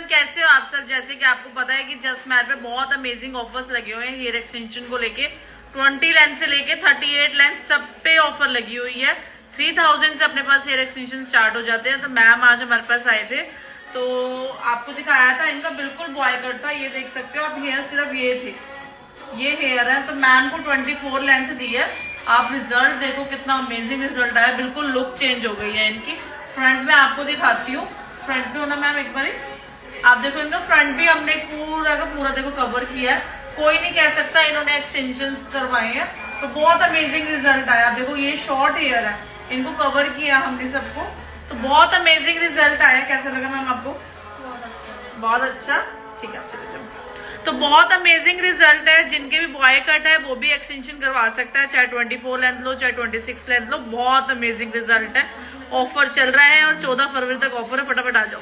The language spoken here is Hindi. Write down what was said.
कैसे हो आप सब? जैसे कि आपको पता है कि जस्ट मैट पे बहुत अमेजिंग ऑफर्स लगे हुए हैं हेयर एक्सटेंशन को लेके। 20 लेंथ से लेके 38 लेंथ सब पे ऑफर लगी हुई है। 3000 से अपने पास हेयर एक्सटेंशन स्टार्ट हो जाते हैं। तो मैम आज हमारे पास आए थे तो आपको दिखाया था, इनका बिल्कुल बॉय कट था, ये देख सकते हो आप। हेयर सिर्फ ये थे, ये हेयर है। तो मैम को 24 लेंथ दी है। आप रिजल्ट देखो कितना अमेजिंग रिजल्ट आया, बिल्कुल लुक चेंज हो गई है इनकी। फ्रंट में आपको दिखाती हूँ, फ्रंट पे होना मैम एक बार आप देखो, इनका फ्रंट भी हमने पूरा का पूरा देखो कवर किया है। कोई नहीं कह सकता इन्होंने एक्सटेंशन करवाए हैं। तो बहुत अमेजिंग रिजल्ट आया। देखो ये शॉर्ट हेयर है, इनको कवर किया हमने सबको, तो बहुत अमेजिंग रिजल्ट आया। कैसा लगा मैम आपको? बहुत अच्छा, ठीक है। तो बहुत अमेजिंग रिजल्ट है। जिनके भी बॉय कट है वो भी एक्सटेंशन करवा सकता है, चाहे 24 लेंथ लो चाहे 26 लेंथ लो। बहुत अमेजिंग रिजल्ट है। ऑफर चल रहा है और 14 फरवरी तक ऑफर है, फटाफट आ जाओ।